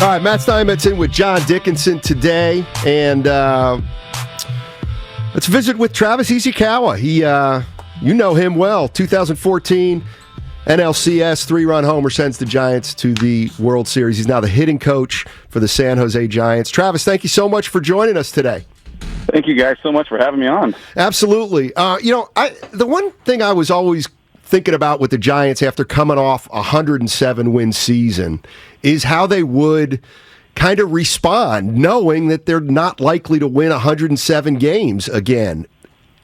All right, Matt Steinmetz in with John Dickinson today, and let's visit with Travis Ishikawa. You know him well. 2014 NLCS three-run homer sends the Giants to the World Series. He's now the hitting coach for the San Jose Giants. Travis, thank you so much for joining us today. Thank you guys so much for having me on. Absolutely. The one thing I was always thinking about with the Giants after coming off a 107-win season is how they would kind of respond, knowing that they're not likely to win 107 games again.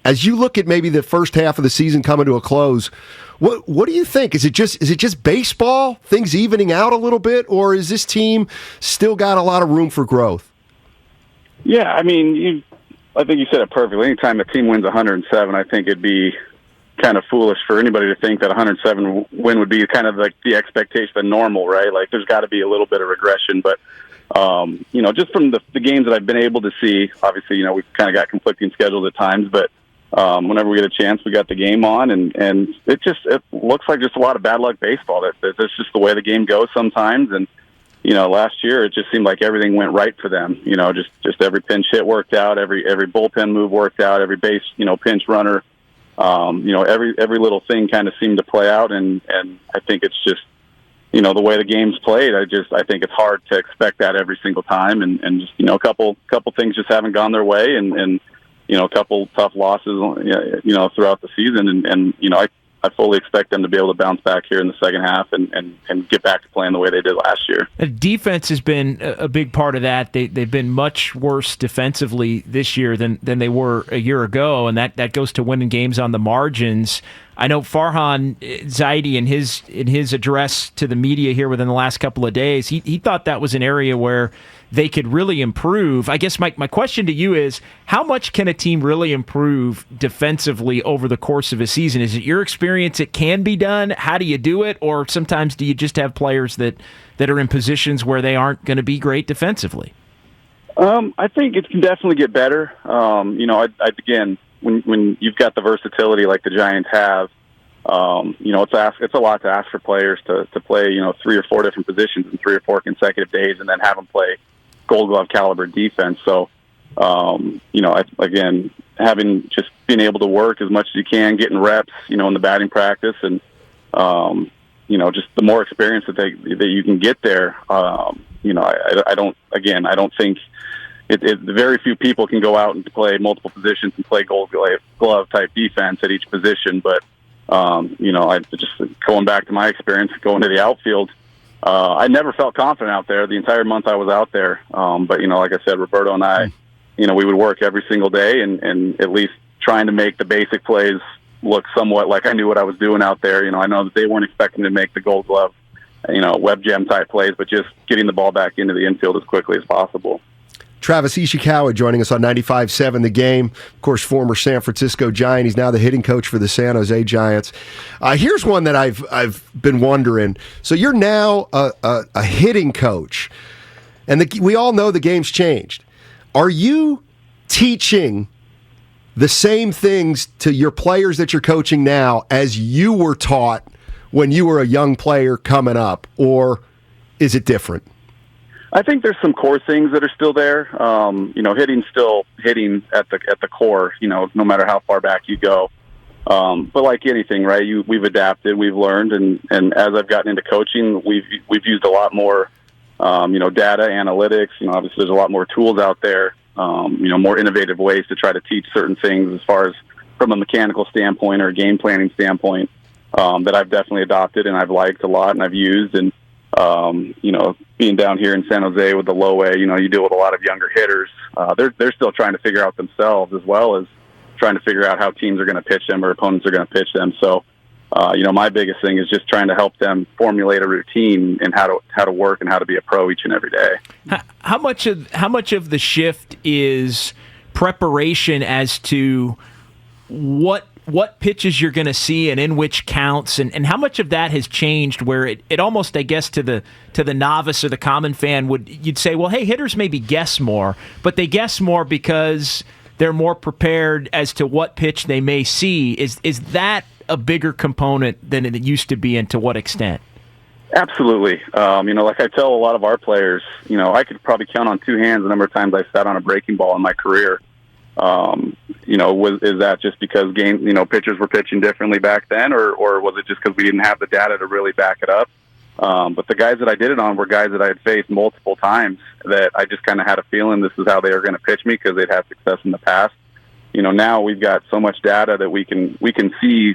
As you look at maybe the first half of the season coming to a close, what do you think? Is it just baseball, things evening out a little bit, or is this team still got a lot of room for growth? Yeah, I mean, I think you said it perfectly. Anytime a team wins 107, I think it'd be kind of foolish for anybody to think that 107 win would be kind of like the expectation, the normal, right? Like there's got to be a little bit of regression, but just from the games that I've been able to see, obviously, we've kind of got conflicting schedules at times, but whenever we get a chance, we got the game on, and it looks like just a lot of bad luck baseball. That's just the way the game goes sometimes, and last year it just seemed like everything went right for them. Just every pinch hit worked out, every bullpen move worked out, every base pinch runner. Every little thing kind of seemed to play out, and I think it's just, the way the game's played. I think it's hard to expect that every single time, and just a couple things just haven't gone their way, and a couple tough losses, throughout the season, and I fully expect them to be able to bounce back here in the second half and get back to playing the way they did last year. The defense has been a big part of that. They've been much worse defensively this year than they were a year ago, and that goes to winning games on the margins. I know Farhan Zaidi in his address to the media here within the last couple of days, he thought that was an area where they could really improve. I guess my question to you is, how much can a team really improve defensively over the course of a season? Is it your experience it can be done? How do you do it? Or sometimes do you just have players that are in positions where they aren't going to be great defensively? I think it can definitely get better. Again, when you've got the versatility like the Giants have, it's a lot to ask for players to play, 3 or 4 different positions in 3 or 4 consecutive days and then have them play Gold Glove caliber defense. So, again, just being able to work as much as you can, getting reps, in the batting practice, and just the more experience that you can get there. I don't think very few people can go out and play multiple positions and play Gold Glove type defense at each position. But I just going back to my experience going to the outfield. I never felt confident out there the entire month I was out there. But, like I said, Roberto and I, we would work every single day and at least trying to make the basic plays look somewhat like I knew what I was doing out there. I know that they weren't expecting to make the Gold Glove, web gem type plays, but just getting the ball back into the infield as quickly as possible. Travis Ishikawa joining us on 95.7 The Game. Of course, former San Francisco Giant. He's now the hitting coach for the San Jose Giants. Here's one that I've been wondering. So you're now a hitting coach, and we all know the game's changed. Are you teaching the same things to your players that you're coaching now as you were taught when you were a young player coming up, or is it different? I think there's some core things that are still there. Hitting's still hitting at the core, no matter how far back you go. But like anything, right, we've adapted, we've learned, and as I've gotten into coaching, we've used a lot more, data, analytics. Obviously there's a lot more tools out there, more innovative ways to try to teach certain things as far as from a mechanical standpoint or a game planning standpoint, that I've definitely adopted and I've liked a lot and I've used. And being down here in San Jose with the low A, you deal with a lot of younger hitters. They're still trying to figure out themselves as well as trying to figure out how teams are going to pitch them or opponents are going to pitch them. So, my biggest thing is just trying to help them formulate a routine and how to work and how to be a pro each and every day. How much of the shift is preparation as to what pitches you're going to see and in which counts, and how much of that has changed where it almost, I guess, to the novice or the common fan you'd say, well, hey, hitters maybe guess more, but they guess more because they're more prepared as to what pitch they may see. Is that a bigger component than it used to be, and to what extent? Absolutely. Like I tell a lot of our players, I could probably count on two hands the number of times I sat on a breaking ball in my career. Is that just because pitchers were pitching differently back then, or was it just because we didn't have the data to really back it up? But the guys that I did it on were guys that I had faced multiple times that I just kind of had a feeling this is how they were going to pitch me because they'd had success in the past. Now we've got so much data that we can see,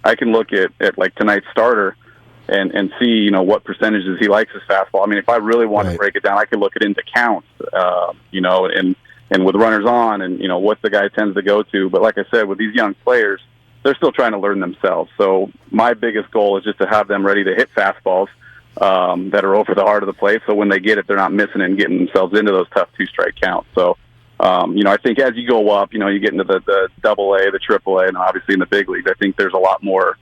I can look at like tonight's starter and see, what percentages he likes his fastball. I mean, if I really want to break it down, I could look it into counts, and with runners on and, what the guy tends to go to. But like I said, with these young players, they're still trying to learn themselves. So my biggest goal is just to have them ready to hit fastballs that are over the heart of the plate. So when they get it, they're not missing it and getting themselves into those tough two-strike counts. So, I think as you go up, you get into the AA, the AAA, and obviously in the big leagues, I think there's a lot more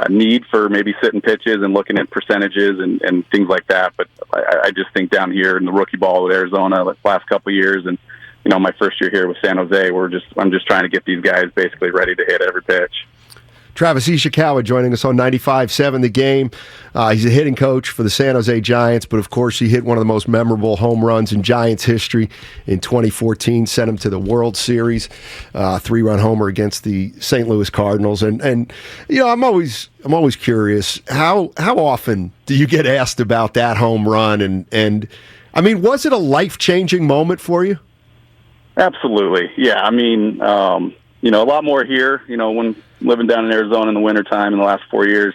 need for maybe sitting pitches and looking at percentages and things like that. But I just think down here in the rookie ball with Arizona the last couple of years and, my first year here with San Jose, I'm just trying to get these guys basically ready to hit every pitch. Travis Ishikawa joining us on 95.7 The Game. He's a hitting coach for the San Jose Giants, but of course he hit one of the most memorable home runs in Giants history in 2014, sent him to the World Series, 3-run homer against the St. Louis Cardinals. And I'm always curious, how often do you get asked about that home run? And I mean, was it a life-changing moment for you? Absolutely. Yeah. I mean, a lot more here, when living down in Arizona in the wintertime in the last 4 years,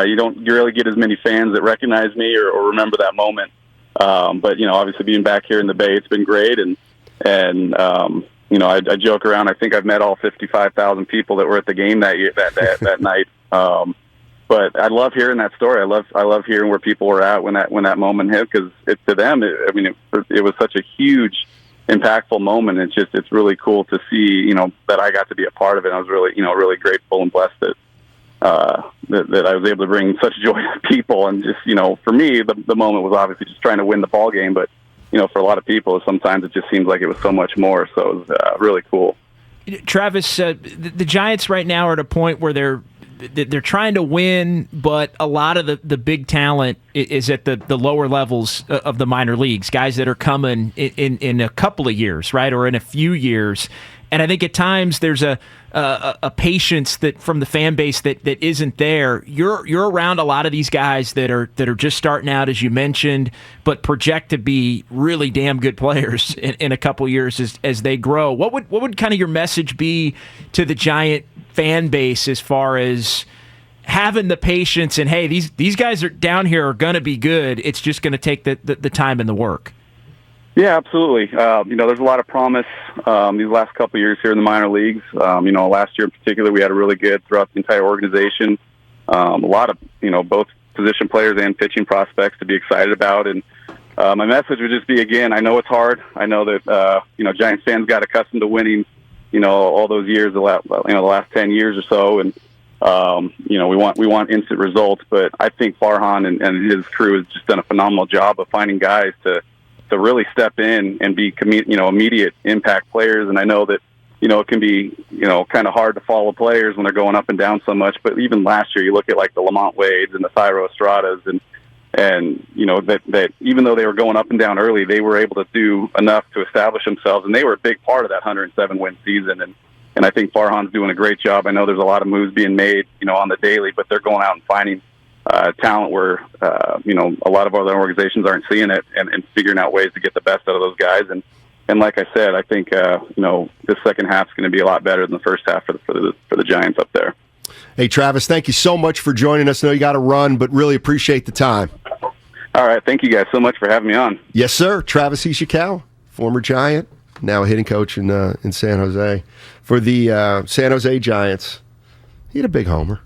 you don't really get as many fans that recognize me or remember that moment. But, obviously being back here in the Bay, it's been great. And I joke around. I think I've met all 55,000 people that were at the game that night. But I love hearing that story. I love hearing where people were at when that moment hit, because to them, it was such a huge, impactful moment. It's really cool to see, that I got to be a part of it. I was really, really grateful and blessed that I was able to bring such joy to people. And just, for me, the moment was obviously just trying to win the ball game. But, for a lot of people, sometimes it just seems like it was so much more. So it was really cool. Travis, the Giants right now are at a point where they're trying to win, but a lot of the big talent is at the lower levels of the minor leagues, guys that are coming in a couple of years, right, or in a few years. And I think at times there's a patience that from the fan base that isn't there. You're around a lot of these guys that are just starting out, as you mentioned, but project to be really damn good players in a couple of years as they grow. What would kind of your message be to the Giant fan base as far as having the patience and, hey, these guys are down here are going to be good. It's just going to take the time and the work. Yeah, absolutely. There's a lot of promise these last couple of years here in the minor leagues. Last year in particular, we had a really good throughout the entire organization. A lot of, both position players and pitching prospects to be excited about. And my message would just be, again, I know it's hard. I know that, Giants fans got accustomed to winning, all those years, the last 10 years or so. And, we want instant results, but I think Farhan and his crew has just done a phenomenal job of finding guys to really step in and be, immediate impact players. And I know that, it can be, kind of hard to follow players when they're going up and down so much. But even last year, you look at like the Lamont Wades and the Thairo Estradas and that even though they were going up and down early, they were able to do enough to establish themselves. And they were a big part of that 107-win season. And I think Farhan's doing a great job. I know there's a lot of moves being made, on the daily, but they're going out and finding talent where, a lot of other organizations aren't seeing it and figuring out ways to get the best out of those guys. And like I said, I think, this second half is going to be a lot better than the first half for the Giants up there. Hey, Travis, thank you so much for joining us. I know you got to run, but really appreciate the time. All right. Thank you guys so much for having me on. Yes, sir. Travis Ishikawa, former Giant, now a hitting coach in San Jose. For the San Jose Giants, he had a big homer.